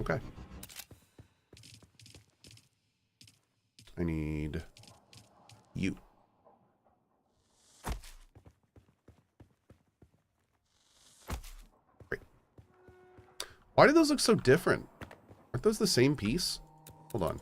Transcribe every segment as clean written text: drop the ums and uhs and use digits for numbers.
Okay. I need you. Great. Why do those look so different? Aren't those the same piece? Hold on.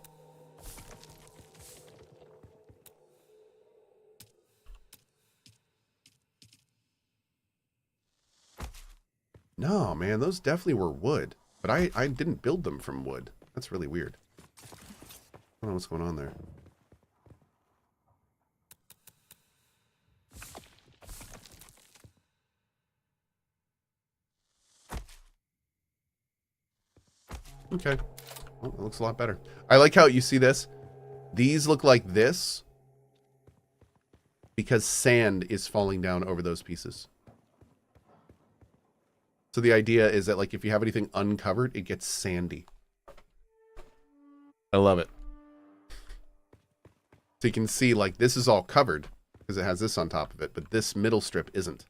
No, man, those definitely were wood. But I didn't build them from wood. That's really weird. I don't know what's going on there. Okay. Well, it looks a lot better. I like how you see this. These look like this because sand is falling down over those pieces. So the idea is that, like, if you have anything uncovered, it gets sandy. I love it. So you can see, like, this is all covered because it has this on top of it, but this middle strip isn't.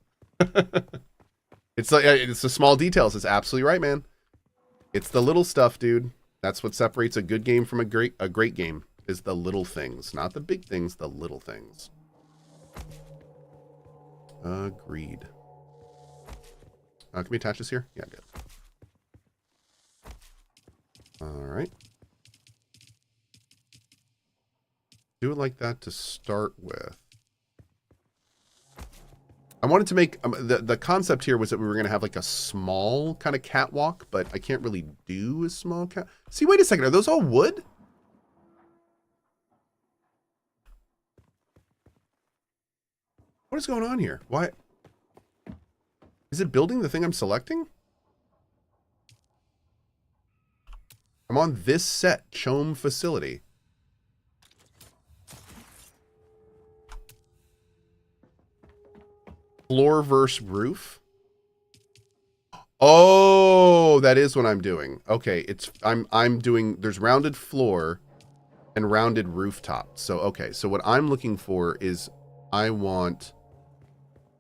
It's like, it's the small details. It's absolutely right, man. It's the little stuff, dude. That's what separates a good game from a great game, is the little things. Not the big things, the little things. Agreed. Can we attach this here? Yeah, good. All right. Do it like that to start with. I wanted to make, the concept here was that we were going to have like a small kind of catwalk, but I can't really do a small cat. See, wait a second. Are those all wood? What is going on here? Why? Is it building the thing I'm selecting? I'm on this set, Chome facility. Floor versus roof. Oh, that is what I'm doing. Okay, I'm doing, there's rounded floor and rounded rooftop. So, okay, so what I'm looking for is I want,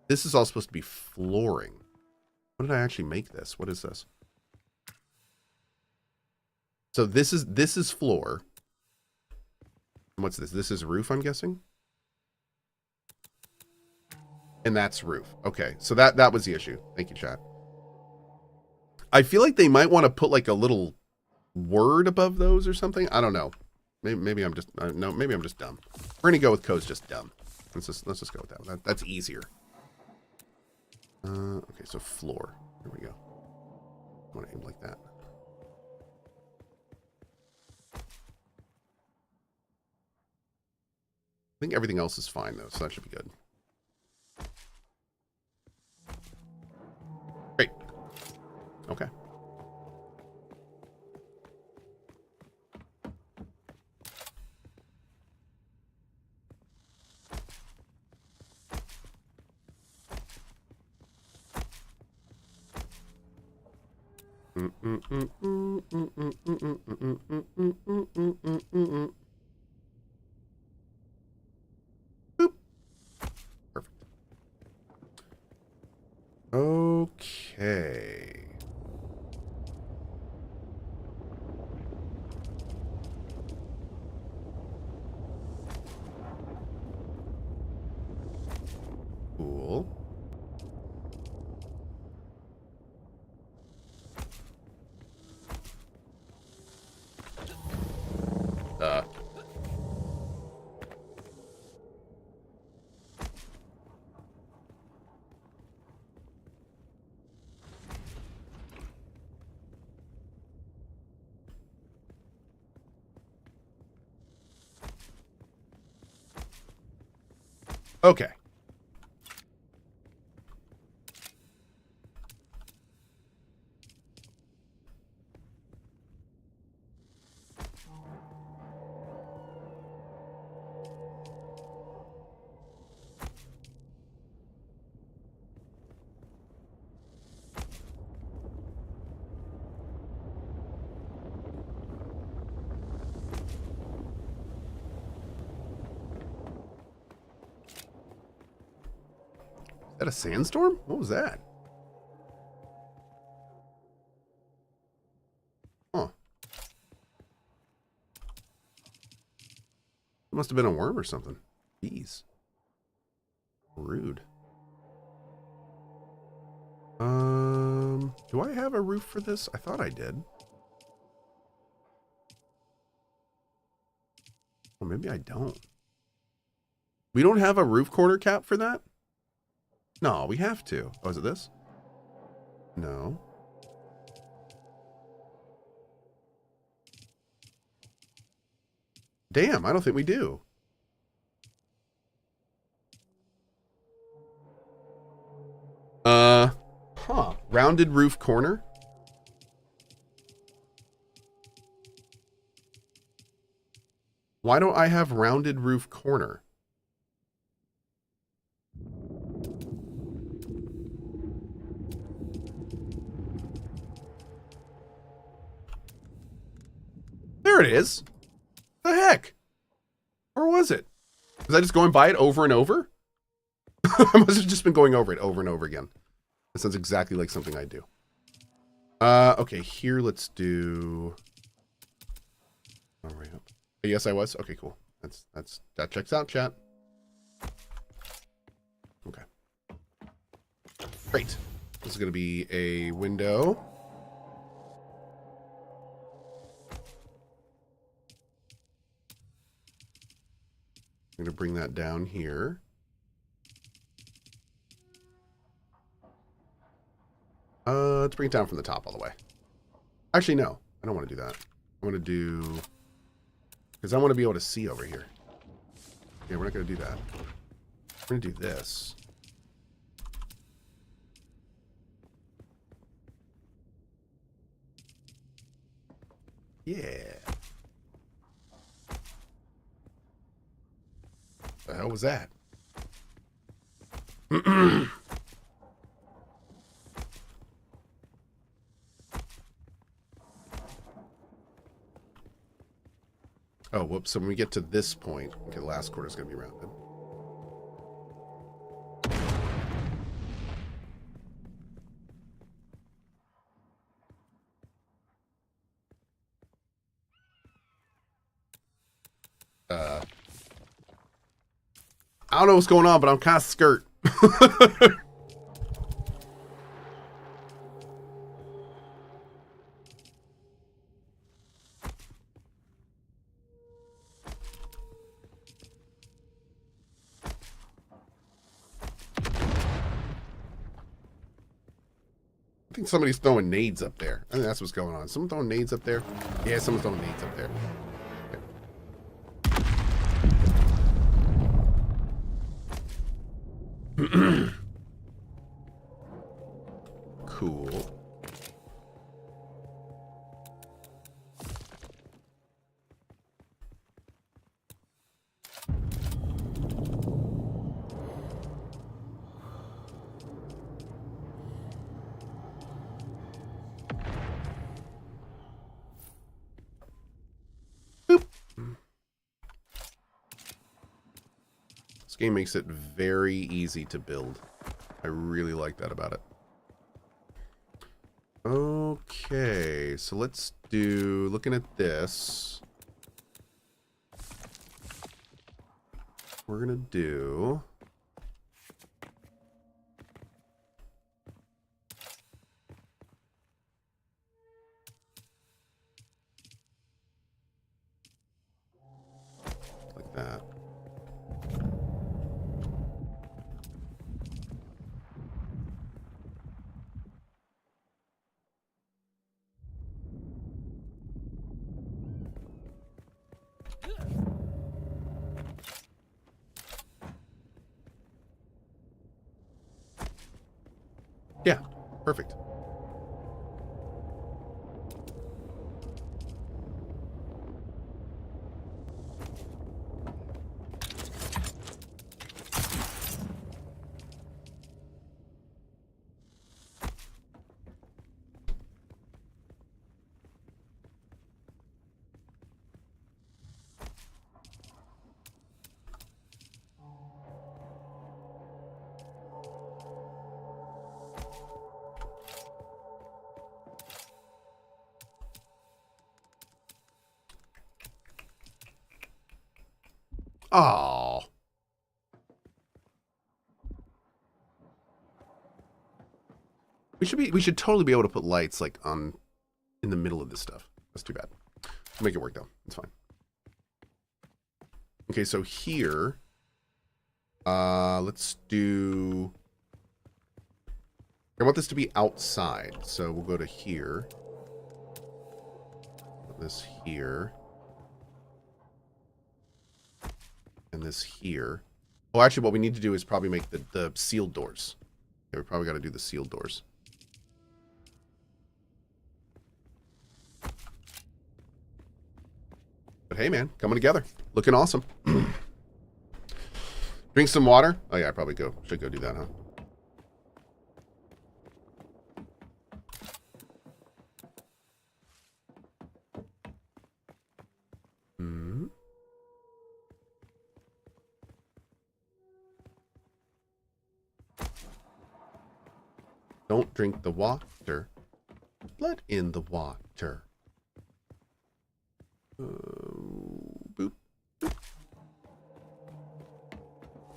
this is all supposed to be flooring. What did I actually make this? What is this? So this is floor. What's this? This is roof, I'm guessing. And that's roof. Okay, so that was the issue. Thank you, chat. I feel like they might want to put like a little word above those or something. I don't know. Maybe I'm just no. Maybe I'm just dumb. We're gonna go with Cohh's just dumb. Let's just go with that. That's easier. Okay, so floor. There we go. I want to aim like that. I think everything else is fine though, so that should be good. Great. Okay. Boop. Perfect. Okay. Cool. Okay. Is that a sandstorm? What was that? Huh. Must have been a worm or something. Jeez. Rude. Do I have a roof for this? I thought I did. Well, maybe I don't. We don't have a roof corner cap for that? No, we have to. Oh, is it this? No. Damn, I don't think we do. Rounded roof corner. Why don't I have rounded roof corner? There it is. The heck? Or was it? Was I just going by it over and over? I must have just been going over it over and over again. That sounds exactly like something I do. Okay, here let's do a ramp. Yes, I was. Okay, cool. That checks out, chat. Okay. Great. This is gonna be a window. I'm gonna bring that down here. Let's bring it down from the top all the way. Actually, no. I don't want to do that. I want to do... Because I want to be able to see over here. Yeah, we're not going to do that. We're going to do this. Yeah. What the hell was that? Oh, whoops. So when we get to this point, okay, the last quarter is going to be rounded. I don't know what's going on, but I'm kind of skirt. I think somebody's throwing nades up there. I think that's what's going on. Someone throwing nades up there? Yeah, someone's throwing nades up there. Okay. Cool. This game makes it very easy to build. I really like that about it. Okay, so let's do, looking at this, we're gonna do like that. Yeah, perfect. Oh. We should totally be able to put lights like on in the middle of this stuff. That's too bad. We'll make it work though. It's fine. Okay, so here, let's do. I want this to be outside, so we'll go to here. Put this here. And this here. Oh, actually, what we need to do is probably make the sealed doors. Yeah, we probably got to do the sealed doors. But hey, man, coming together. Looking awesome. Drink some water. Oh, yeah, I probably should go do that, huh? Hmm. Don't drink the water. Let in the water. Boop, boop.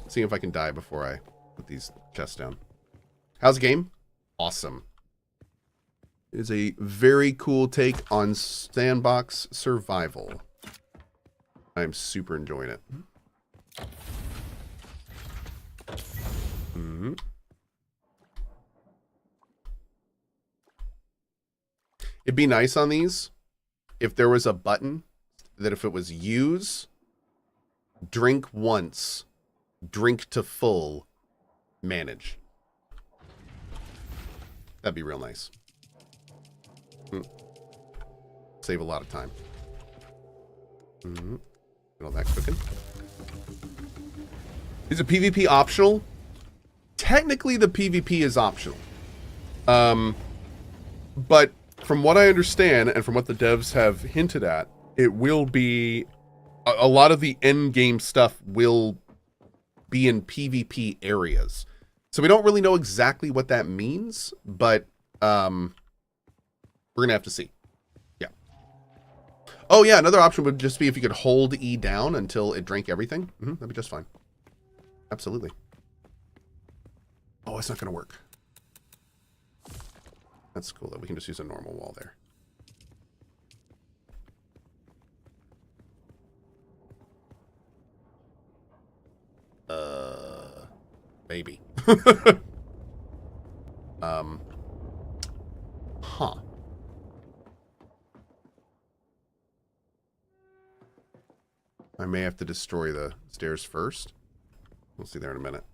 See if I can die before I put these chests down. How's the game? Awesome. It is a very cool take on sandbox survival. I'm super enjoying it. Mm-hmm. It'd be nice on these if there was a button that if it was use, drink once, drink to full, manage. That'd be real nice. Save a lot of time. Get all that cooking. Is it PvP optional? Technically, the PvP is optional. But from what I understand, and from what the devs have hinted at, it will be a lot of the end game stuff will be in PvP areas. So we don't really know exactly what that means, but we're gonna have to see. Yeah. Oh yeah, another option would just be if you could hold E down until it drank everything. That'd be just fine. Absolutely. Oh, it's not gonna work. That's cool though. We can just use a normal wall there. Maybe. Huh. I may have to destroy the stairs first. We'll see there in a minute.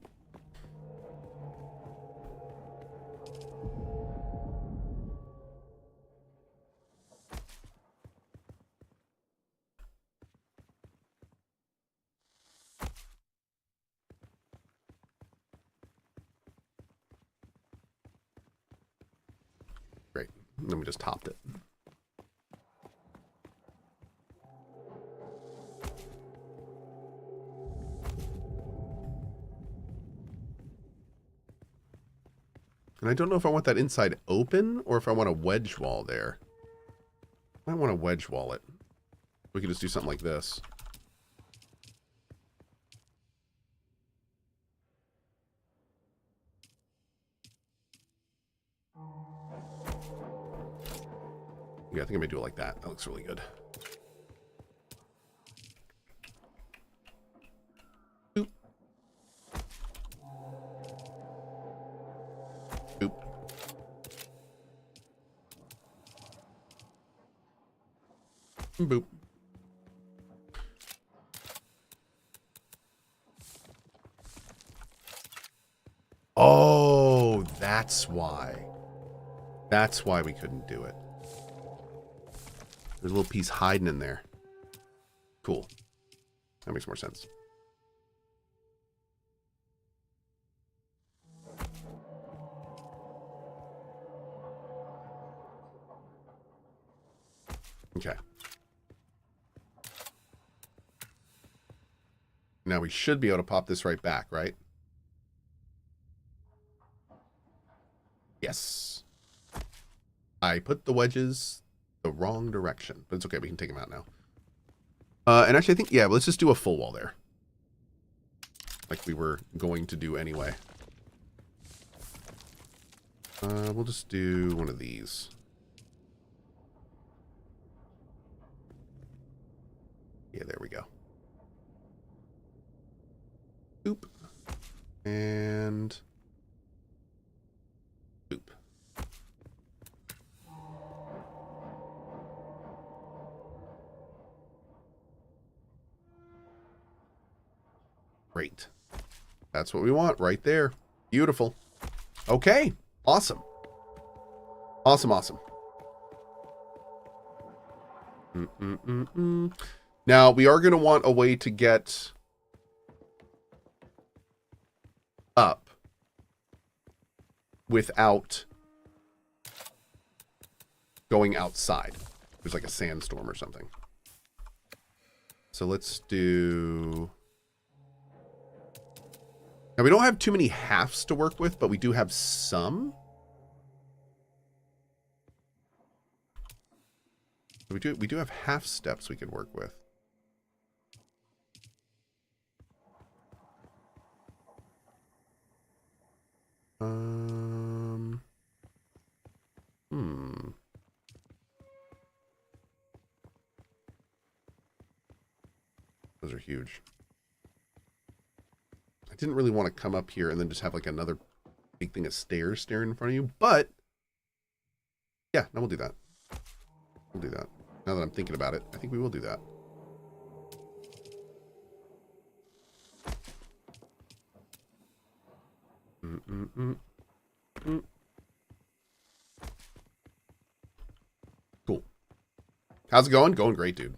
Great. Then we just topped it. And I don't know if I want that inside open or if I want a wedge wall there. I might want to wedge wall it. We could just do something like this. Yeah, I think I may do it like that. That looks really good. Boop. Boop. Boop. Oh, that's why. That's why we couldn't do it. There's a little piece hiding in there. Cool. That makes more sense. Okay. Now we should be able to pop this right back, right? Yes. I put the wedges the wrong direction, but it's okay. We can take them out now. And actually, I think, yeah, let's just do a full wall there. like we were going to do anyway. We'll just do one of these. Yeah, there we go. Oop. And oop. Great. That's what we want right there. Beautiful. Okay. Awesome. Awesome, awesome. Now, we are going to want a way to get up without going outside. There's like a sandstorm or something. So let's do... Now, we don't have too many halves to work with, but we do have some. We do have half steps we could work with. Those are huge. I didn't really want to come up here and then just have like another big thing of stairs staring in front of you, but yeah, no, we'll do that. We'll do that. Now that I'm thinking about it, I think we will do that. Cool. How's it going? Going great, dude.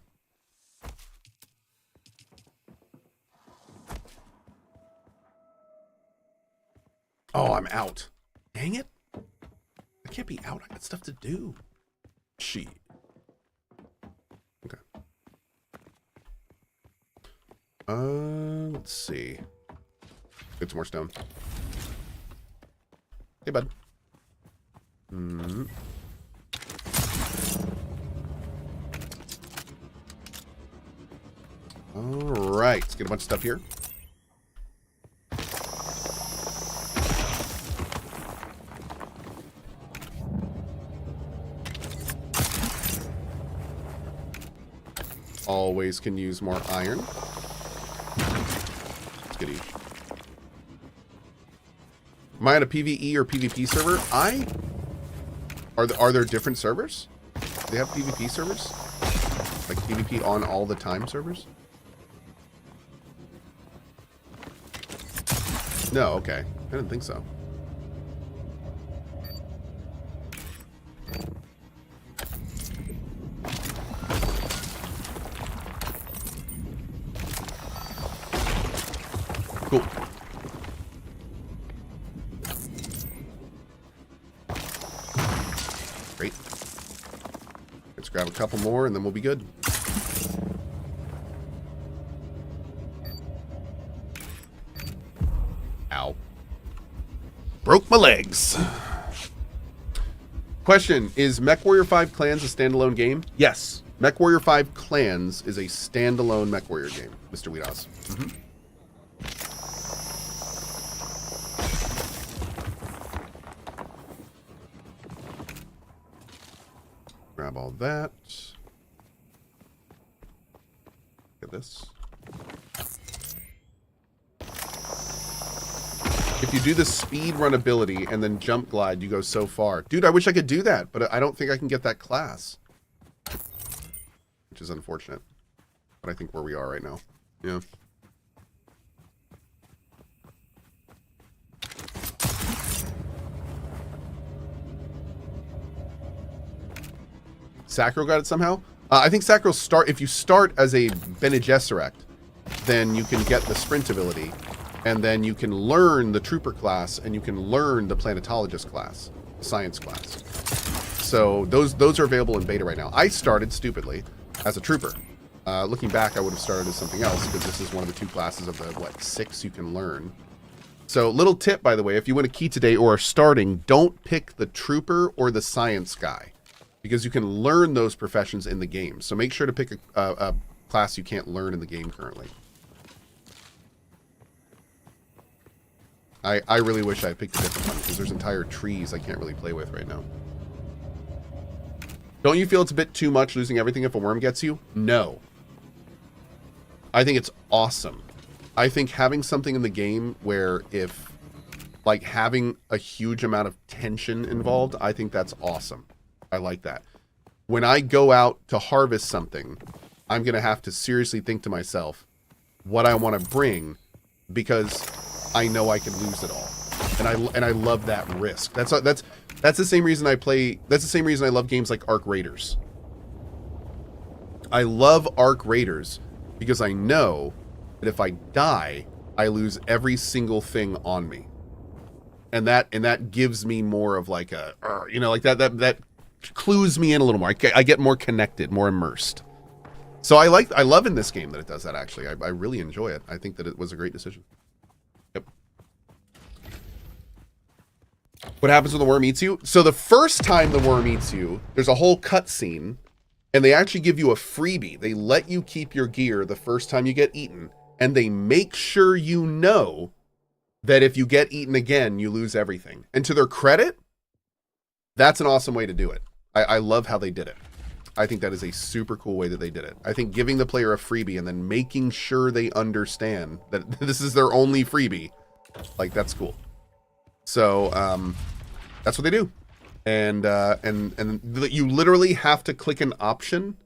Oh, I'm out. Dang it. I can't be out. I got stuff to do. Shit. Okay. Let's see. Get some more stone. Hey, bud. All right. Let's get a bunch of stuff here. Always can use more iron. Let's get each. Am I on a PvE or PvP server? Are there different servers? Do they have PvP servers? Like PvP on all the time servers? No, okay. I didn't think so. Cool. Great. Let's grab a couple more and then we'll be good. Ow. Broke my legs. Question, is MechWarrior 5 Clans a standalone game? Yes. MechWarrior 5 Clans is a standalone MechWarrior game, Mr. Weedos. Grab all that. Look at this. If you do the speed run ability and then jump glide, you go so far. Dude, I wish I could do that, but I don't think I can get that class. Which is unfortunate. But I think where we are right now. Yeah. Sacro got it somehow? I think Sacro if you start as a Bene Gesserit, then you can get the sprint ability, and then you can learn the trooper class, and you can learn the planetologist class, the science class. So those are available in beta right now. I started, stupidly, as a trooper. Looking back, I would have started as something else, because this is one of the 2 classes of the, 6 you can learn. So, little tip, by the way, if you win a key today or are starting, don't pick the trooper or the science guy, because you can learn those professions in the game. So make sure to pick a class you can't learn in the game currently. I really wish I picked a different one because there's entire trees I can't really play with right now. Don't you feel it's a bit too much losing everything if a worm gets you? No. I think it's awesome. I think having something in the game where if, like, having a huge amount of tension involved, I think that's awesome. I like that. When I go out to harvest something, I'm going to have to seriously think to myself what I want to bring because I know I could lose it all. And I love that risk. That's the same reason I play, that's the same reason I love games like Arc Raiders. I love Arc Raiders because I know that if I die, I lose every single thing on me. And that gives me more of like a, you know, like that clues me in a little more. I get more connected, more immersed. So I love in this game that it does that, actually. I really enjoy it. I think that it was a great decision. Yep. What happens when the worm eats you? So the first time the worm eats you, there's a whole cutscene, and they actually give you a freebie. They let you keep your gear the first time you get eaten, and they make sure you know that if you get eaten again, you lose everything. And to their credit, that's an awesome way to do it. I love how they did it. I think that is a super cool way that they did it. I think giving the player a freebie and then making sure they understand that this is their only freebie, like, that's cool. So that's what they do. And you literally have to click an option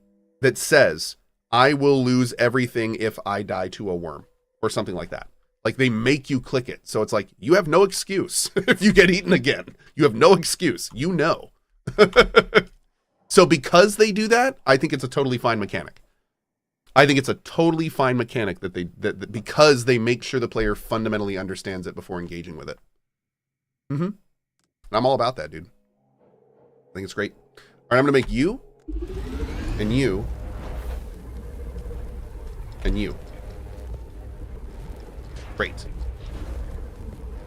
that says, I will lose everything if I die to a worm or something like that. Like, they make you click it. So it's like, you have no excuse if you get eaten again. You have no excuse. You know. So because they do that, I think it's a totally fine mechanic. I think it's a totally fine mechanic that because they make sure the player fundamentally understands it before engaging with it. And I'm all about that, dude. I think it's great. All right, I'm going to make you and you and you. Great.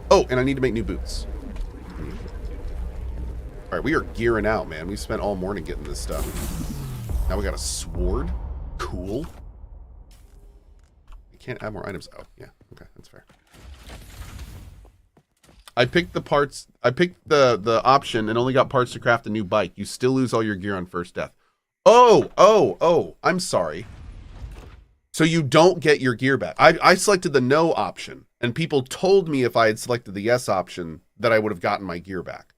Oh, and I need to make new boots. All right, we are gearing out, man. We spent all morning getting this stuff. Now we got a sword. Cool. We can't add more items. Oh, yeah. Okay, that's fair. I picked the parts. I picked the option and only got parts to craft a new bike. You still lose all your gear on first death. Oh, I'm sorry. So you don't get your gear back. I selected the no option, and people told me if I had selected the yes option that I would have gotten my gear back.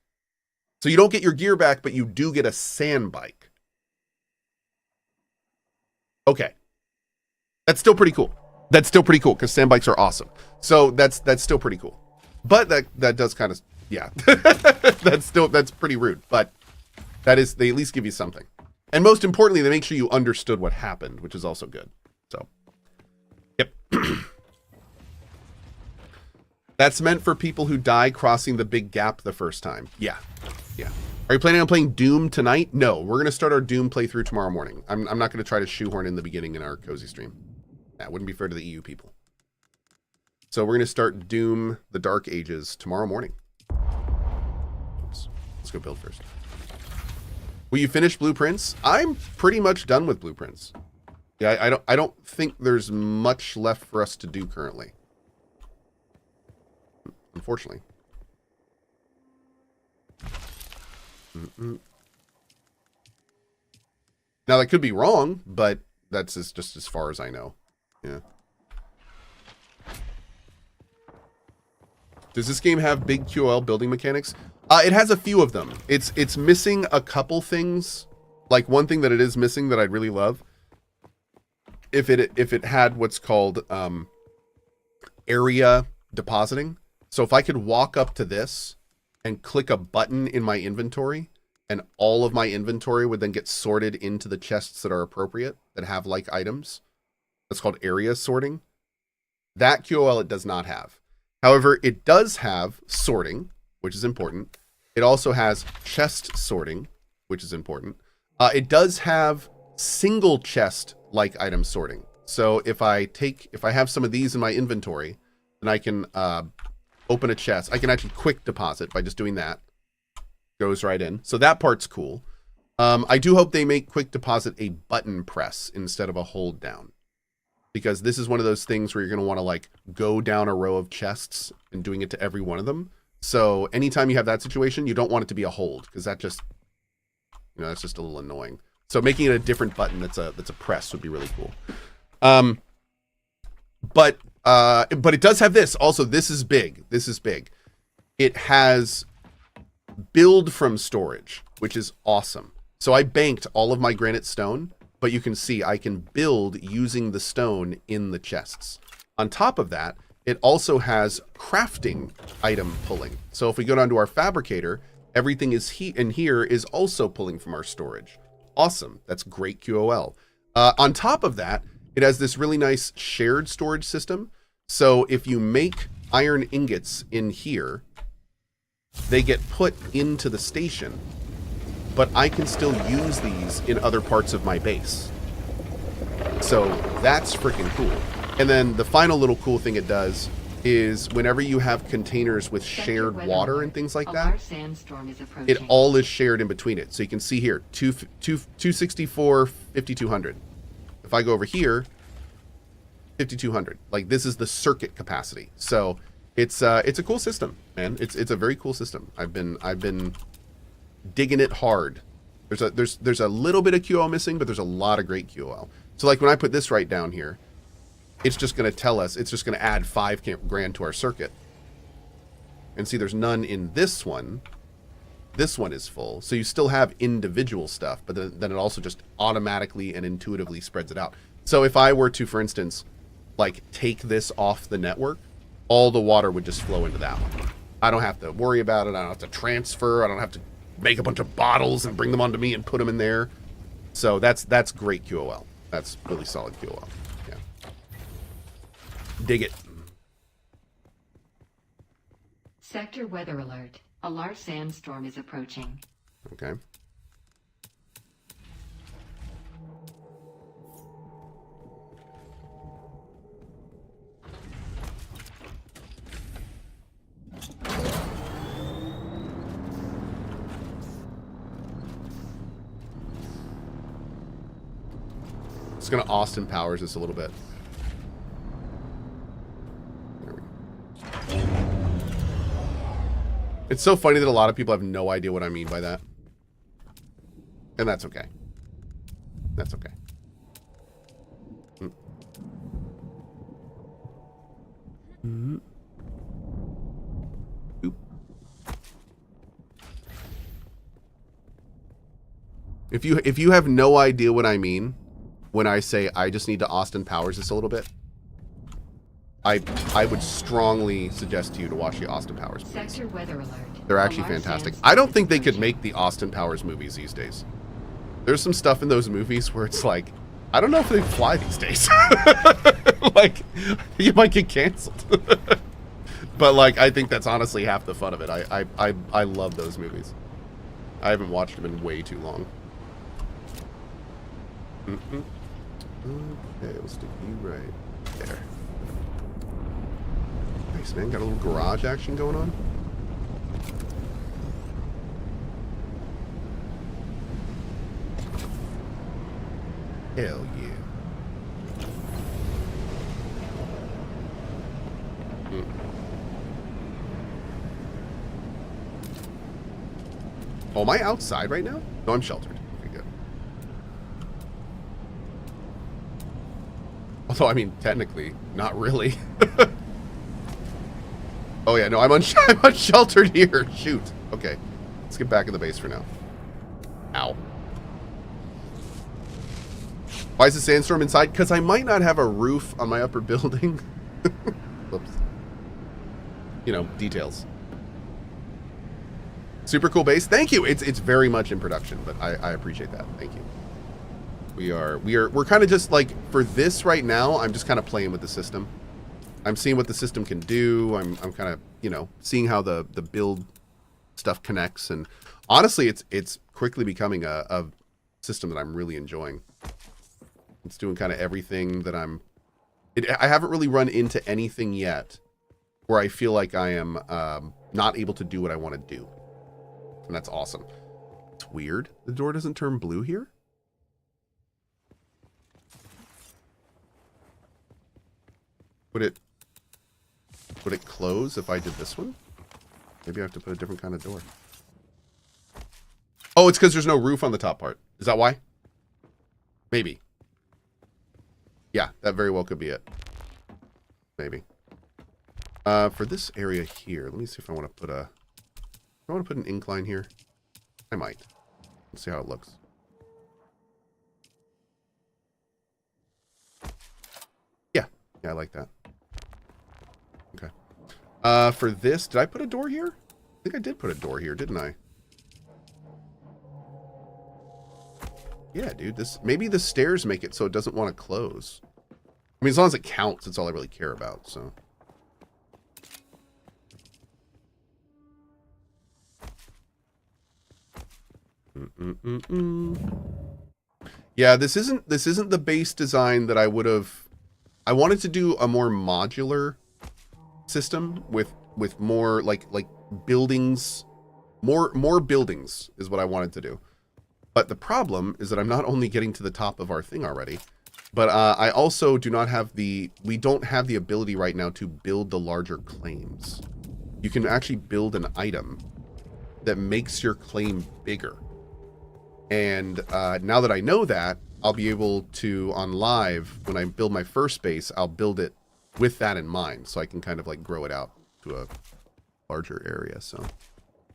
So you don't get your gear back, but you do get a sand bike. Okay. That's still pretty cool. That's still pretty cool because sand bikes are awesome. So that's still pretty cool. But that does kind of, yeah. that's pretty rude. But that is, they at least give you something. And most importantly, they make sure you understood what happened, which is also good. So, yep. That's meant for people who die crossing the big gap the first time. Yeah. Yeah. Are you planning on playing Doom tonight? No, we're going to start our Doom playthrough tomorrow morning. I'm not going to try to shoehorn in the beginning in our cozy stream. That wouldn't be fair to the EU people. So we're going to start Doom the Dark Ages tomorrow morning. Oops. Let's go build first. Will you finish Blueprints? I'm pretty much done with Blueprints. Yeah, I don't think there's much left for us to do currently. Unfortunately. Now that could be wrong, but that's just as far as I know. Yeah. Does this game have big QOL building mechanics? It has a few of them. It's missing a couple things. Like one thing that it is missing that I'd really love, if it had what's called area depositing. So if I could walk up to this and click a button in my inventory, and all of my inventory would then get sorted into the chests that are appropriate, that have like items. That's called area sorting. That QOL it does not have. However, it does have sorting, which is important. It also has chest sorting, which is important. It does have single chest like item sorting. So if I have some of these in my inventory, then I can open a chest. I can actually quick deposit by just doing that. Goes right in. So that part's cool. I do hope they make quick deposit a button press instead of a hold down. because this is one of those things where you're going to want to like go down a row of chests and doing it to every one of them. So anytime you have that situation, you don't want it to be a hold, because that just, that's just a little annoying. So making it a different button that's a press would be really cool. But it does have this. Also, this is big. This is big. It has build from storage, which is awesome. So I banked all of my granite stone, but you can see I can build using the stone in the chests. On top of that, it also has crafting item pulling. So if we go down to our fabricator, everything is in here is also pulling from our storage. Awesome. That's great QOL. On top of that, it has this really nice shared storage system. So if you make iron ingots in here, they get put into the station, but I can still use these in other parts of my base. So that's freaking cool. And then the final little cool thing it does is whenever you have containers with shared water and things like that, it all is shared in between it. So you can see here, 264, 5200. If I go over here, 5200. Like, this is the circuit capacity. So it's a cool system, man. It's a very cool system. I've been digging it hard. There's a little bit of QOL missing, but there's a lot of great QOL. So like when I put this right down here, it's just going to tell us, it's just going to add 5 grand to our circuit. And see, there's none in this one. This one is full. So you still have individual stuff, but then it also just automatically and intuitively spreads it out. So if I were to, for instance, like take this off the network, all the water would just flow into that one. I don't have to worry about it. I don't have to transfer. I don't have to make a bunch of bottles and bring them onto me and put them in there. So that's great QOL. That's really solid QOL. Yeah. Dig it. Sector weather alert. A large sandstorm is approaching. Okay. It's going to Austin Powers this a little bit. There we go. It's so funny that a lot of people have no idea what I mean by that. And that's okay. That's okay. Mm-hmm. Oop. If you have no idea what I mean when I say I just need to Austin Powers this a little bit, I would strongly suggest to you to watch the Austin Powers movies. Sector weather alert. They're actually fantastic. I don't think they could make the Austin Powers movies these days. There's some stuff in those movies where it's like, I don't know if they fly these days. Like, you might get canceled. But like, I think that's honestly half the fun of it. I love those movies. I haven't watched them in way too long. Okay, we'll stick you right there. Nice, man. Got a little garage action going on. Hell yeah. Oh, am I outside right now? No, I'm sheltered. Okay, good. Although, I mean, technically, not really. Oh yeah, no, I'm unsheltered here. Shoot. Okay, let's get back in the base for now. Ow. Why is the sandstorm inside? Because I might not have a roof on my upper building. Whoops. You know, details. Super cool base. Thank you. It's very much in production, but I appreciate that. Thank you. We're kind of just like, for this right now, I'm just kind of playing with the system. I'm seeing what the system can do. I'm kind of, you know, seeing how the build stuff connects, and honestly, it's quickly becoming a system that I'm really enjoying. It's doing kind of everything that I haven't really run into anything yet where I feel like I am not able to do what I want to do, and that's awesome. It's weird. The door doesn't turn blue here. Would it close if I did this one? Maybe I have to put a different kind of door. Oh, it's because there's no roof on the top part. Is that why? Maybe. Yeah, that very well could be it. Maybe. For this area here, let me see if I want to put a... I want to put an incline here. I might. Let's see how it looks. Yeah. Yeah, I like that. Okay. For this, did I put a door here? I think I did put a door here, didn't I? Yeah, dude. Maybe the stairs make it so it doesn't want to close. I mean, as long as it counts, it's all I really care about, so... Yeah, this isn't the base design that I would have. I wanted to do a more modular system with more like buildings, more buildings is what I wanted to do. But the problem is that I'm not only getting to the top of our thing already, but I also do not have we don't have the ability right now to build the larger claims. You can actually build an item that makes your claim bigger. And now that I know that, I'll be able to, on live, when I build my first base, I'll build it with that in mind. So I can kind of like grow it out to a larger area. So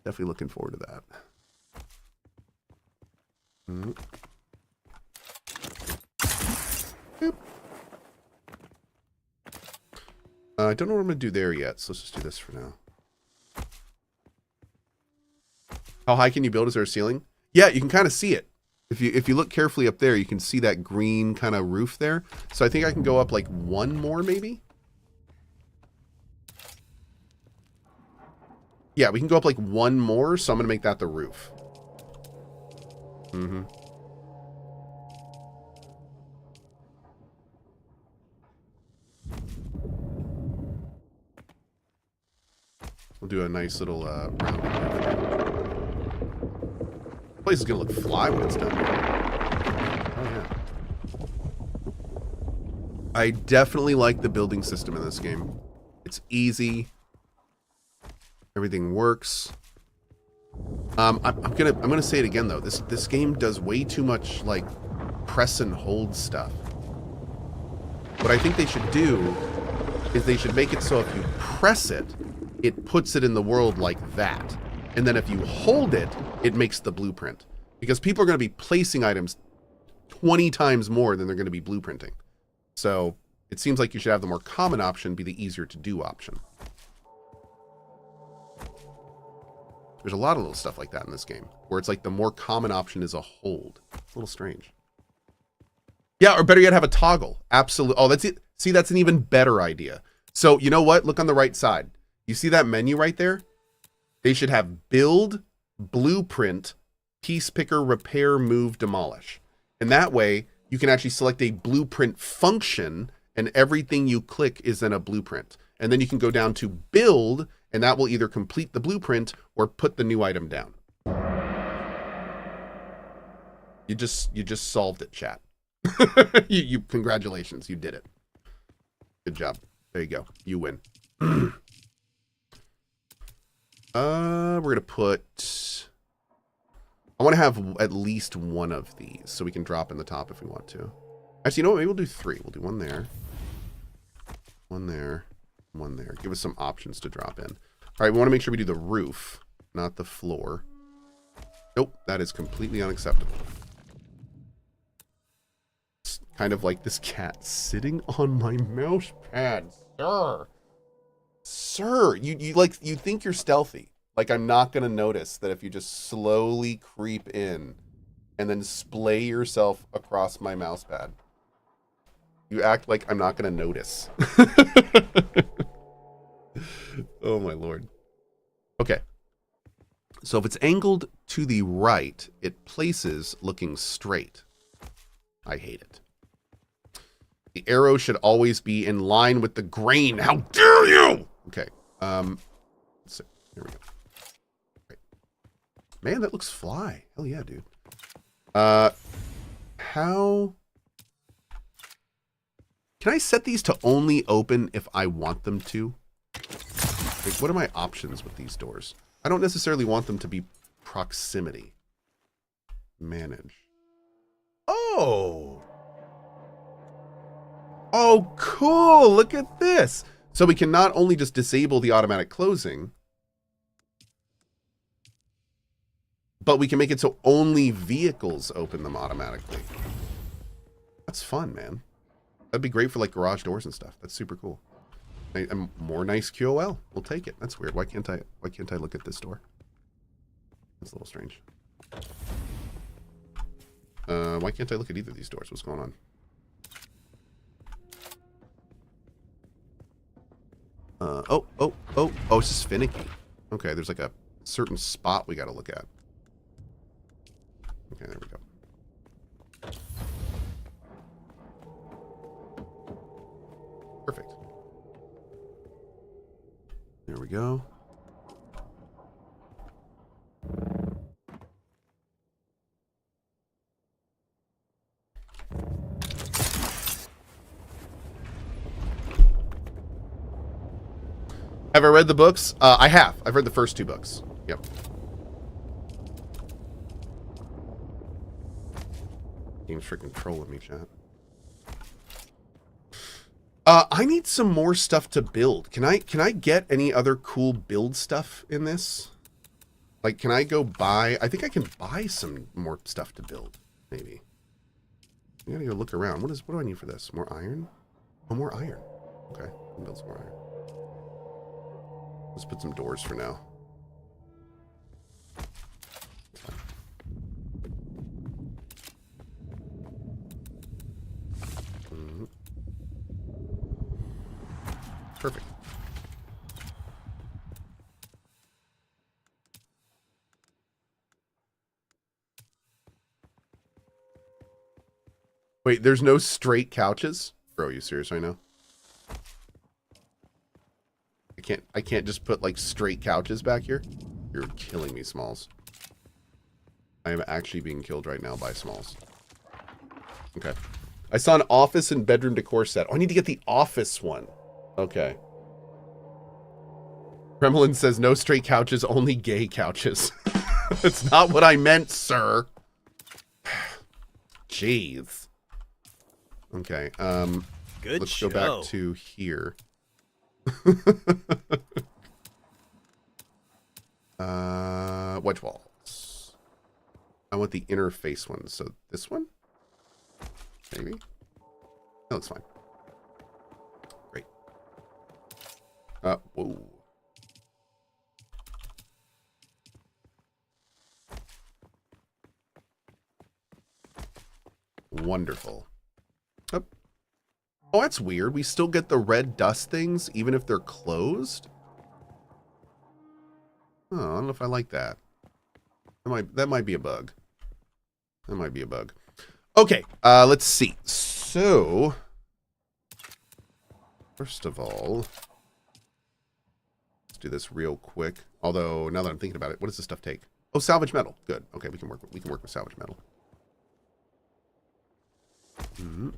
definitely looking forward to that. Boop. I don't know what I'm going to do there yet. So let's just do this for now. How high can you build? Is there a ceiling? Yeah, you can kind of see it. If you look carefully up there, you can see that green kind of roof there. So I think I can go up like one more maybe. Yeah, we can go up like one more. So I'm going to make that the roof. We'll do a nice little round. Place is gonna look fly when it's done. Oh yeah. I definitely like the building system in this game. It's easy. Everything works. I'm gonna say it again though. This game does way too much like press and hold stuff. What I think they should do is they should make it so if you press it, it puts it in the world like that. And then if you hold it, it makes the blueprint. Because people are going to be placing items 20 times more than they're going to be blueprinting. So it seems like you should have the more common option be the easier to do option. There's a lot of little stuff like that in this game, where it's like the more common option is a hold. It's a little strange. Yeah, or better yet, have a toggle. Absolutely. Oh, that's it. See, that's an even better idea. So you know what? Look on the right side. You see that menu right there? They should have build, blueprint, piece picker, repair, move, demolish. And that way you can actually select a blueprint function and everything you click is then a blueprint. And then you can go down to build and that will either complete the blueprint or put the new item down. You just solved it, chat. you congratulations, you did it. Good job. There you go. You win. We're gonna put. I want to have at least one of these so we can drop in the top if we want to. Actually, you know what? Maybe we'll do three. We'll do one there, one there, one there. Give us some options to drop in. All right, we want to make sure we do the roof, not the floor. Nope, that is completely unacceptable. It's kind of like this cat sitting on my mouse pad, sir. Sir, you think you're stealthy. Like I'm not gonna notice that if you just slowly creep in and then splay yourself across my mouse pad. You act like I'm not gonna notice. Oh my lord. Okay. So if it's angled to the right, it places looking straight. I hate it. The arrow should always be in line with the grain. How dare you? Okay. Let's see. Here we go. Right. Man, that looks fly. Hell yeah, dude. How Can I set these to only open if I want them to? Like, what are my options with these doors? I don't necessarily want them to be proximity. Manage. Oh! Oh, cool! Look at this! So we can not only just disable the automatic closing, but we can make it so only vehicles open them automatically. That's fun, man. That'd be great for like garage doors and stuff. That's super cool. And more nice QOL. We'll take it. That's weird. Why can't I look at this door? That's a little strange. Why can't I look at either of these doors? What's going on? Oh, it's just finicky. Okay, there's like a certain spot we gotta look at. Okay, there we go. Perfect. There we go. Have I read the books? I have. I've read the first 2 books. Yep. Game's freaking trolling me, chat. I need some more stuff to build. Can I get any other cool build stuff in this? Like, can I go buy... I think I can buy some more stuff to build, maybe. I gotta go look around. What do I need for this? More iron? Oh, more iron. Okay, I'll build some more iron. Let's put some doors for now. Perfect. Wait, there's no straight couches? Bro, are you serious right now? I can't just put like straight couches back here? You're killing me, Smalls. I am actually being killed right now by Smalls. Okay. I saw an office and bedroom decor set. Oh, I need to get the office one. Okay. Kremlin says no straight couches, only gay couches. That's not what I meant, sir. Jeez. Okay, Good let's show. go back to here. Wedge walls. I want the interface one, so this one? Maybe? That looks fine. Great. Whoa. Wonderful. Oh, that's weird. We still get the red dust things, even if they're closed? Oh, I don't know if I like that. That might be a bug. That might be a bug. Okay, let's see. So, first of all, let's do this real quick. Although, now that I'm thinking about it, what does this stuff take? Oh, salvage metal. Good. Okay, we can work with salvage metal. Mm-hmm.